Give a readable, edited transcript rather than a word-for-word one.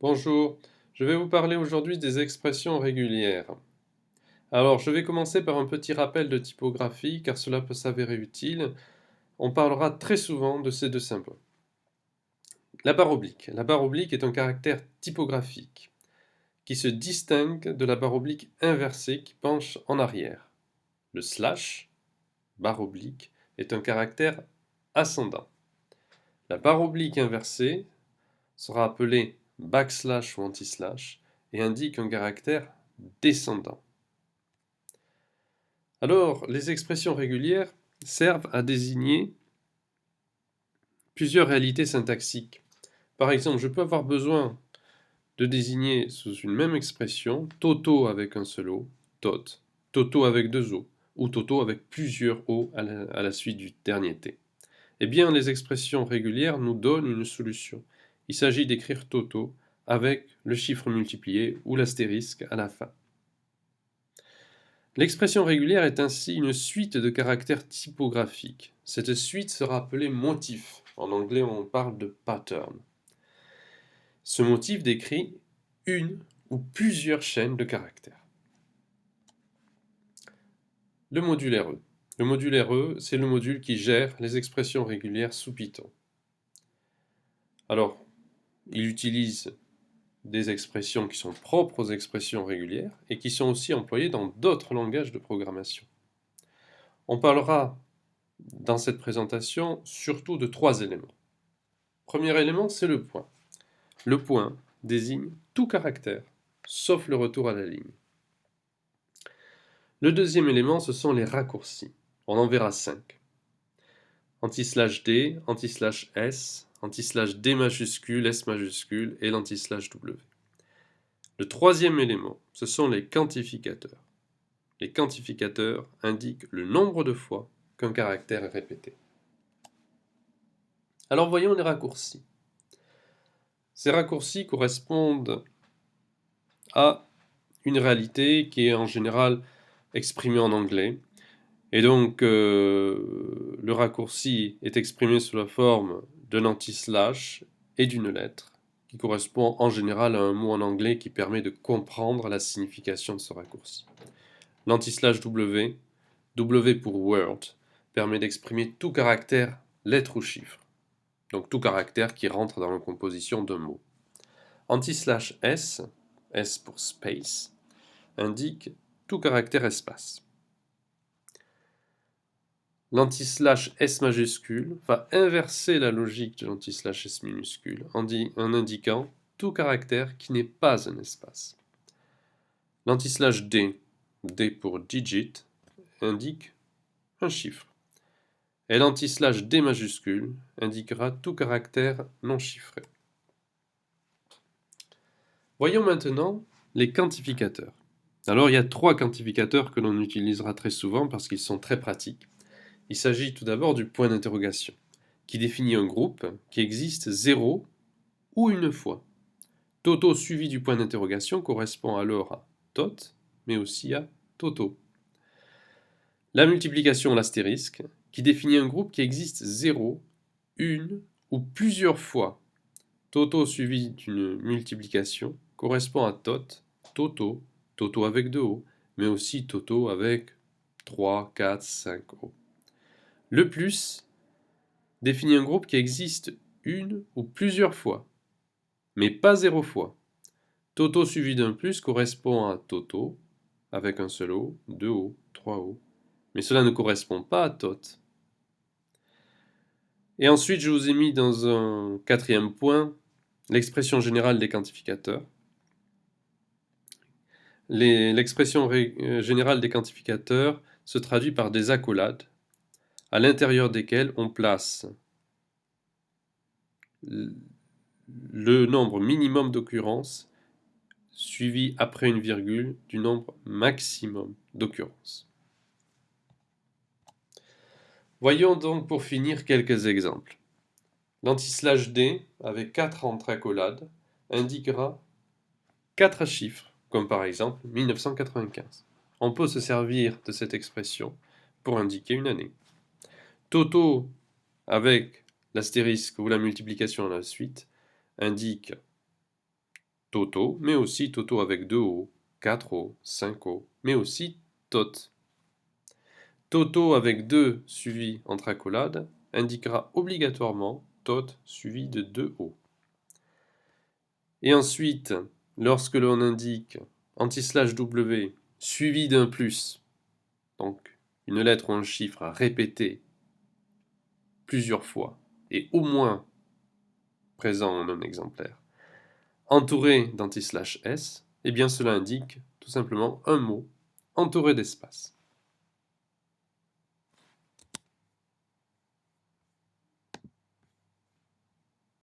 Bonjour, je vais vous parler aujourd'hui des expressions régulières. Alors, je vais commencer par un petit rappel de typographie car cela peut s'avérer utile. On parlera très souvent de ces deux symboles. La barre oblique. La barre oblique est un caractère typographique qui se distingue de la barre oblique inversée qui penche en arrière. Le slash, barre oblique, est un caractère ascendant. La barre oblique inversée sera appelée backslash ou anti-slash et indique un caractère descendant. Alors, les expressions régulières servent à désigner plusieurs réalités syntaxiques. Par exemple, je peux avoir besoin de désigner sous une même expression Toto avec un seul O, tot, Toto avec deux O, ou Toto avec plusieurs O à la suite du dernier T. Eh bien, les expressions régulières nous donnent une solution. Il s'agit d'écrire Toto avec le chiffre multiplié ou l'astérisque à la fin. L'expression régulière est ainsi une suite de caractères typographiques. Cette suite sera appelée motif. En anglais, on parle de pattern. Ce motif décrit une ou plusieurs chaînes de caractères. Le module RE. Le module RE, c'est le module qui gère les expressions régulières sous Python. Alors, il utilise des expressions qui sont propres aux expressions régulières et qui sont aussi employées dans d'autres langages de programmation. On parlera dans cette présentation surtout de trois éléments. Premier élément, c'est le point. Le point désigne tout caractère, sauf le retour à la ligne. Le deuxième élément, ce sont les raccourcis. On en verra 5. Anti-slash D, anti-slash S, anti-slash D majuscule, S majuscule et l'anti-slash W. Le troisième élément, ce sont les quantificateurs. Les quantificateurs indiquent le nombre de fois qu'un caractère est répété. Alors voyons les raccourcis. Ces raccourcis correspondent à une réalité qui est en général exprimée en anglais. Et donc, le raccourci est exprimé sous la forme d'un anti-slash et d'une lettre, qui correspond en général à un mot en anglais qui permet de comprendre la signification de ce raccourci. L'anti-slash W, W pour word, permet d'exprimer tout caractère, lettre ou chiffre. Donc tout caractère qui rentre dans la composition d'un mot. Anti-slash S, S pour space, indique tout caractère espace. L'anti-slash S majuscule va inverser la logique de l'anti-slash S minuscule en indiquant tout caractère qui n'est pas un espace. L'anti-slash D, D pour digit, indique un chiffre. Et l'anti-slash D majuscule indiquera tout caractère non chiffré. Voyons maintenant les quantificateurs. Alors il y a trois quantificateurs que l'on utilisera très souvent parce qu'ils sont très pratiques. Il s'agit tout d'abord du point d'interrogation, qui définit un groupe qui existe 0 ou une fois. Toto suivi du point d'interrogation correspond alors à tot, mais aussi à toto. La multiplication, l'astérisque, qui définit un groupe qui existe 0, une ou plusieurs fois. Toto suivi d'une multiplication correspond à tot, toto, toto avec 2 O, mais aussi toto avec 3, 4, 5 O. Le plus définit un groupe qui existe une ou plusieurs fois, mais pas 0 fois. Toto suivi d'un plus correspond à toto, avec un seul O, 2 O, 3 O, mais cela ne correspond pas à tot. Et ensuite, je vous ai mis dans un quatrième point l'expression générale des quantificateurs. L'expression générale des quantificateurs se traduit par des accolades, à l'intérieur desquelles on place le nombre minimum d'occurrences suivi après une virgule du nombre maximum d'occurrences. Voyons donc pour finir quelques exemples. L'anti-slash D, avec 4 entre accolades, indiquera 4 chiffres, comme par exemple 1995. On peut se servir de cette expression pour indiquer une année. Toto, avec l'astérisque ou la multiplication à la suite, indique Toto, mais aussi Toto avec 2 O, 4 O, 5 O, mais aussi tot. Toto avec 2 suivi entre accolades indiquera obligatoirement tot suivi de 2 O. Et ensuite, lorsque l'on indique anti/W suivi d'un plus, donc une lettre ou un chiffre répété plusieurs fois et au moins présent en un exemplaire, entouré d'anti/S, eh bien cela indique tout simplement un mot entouré d'espace.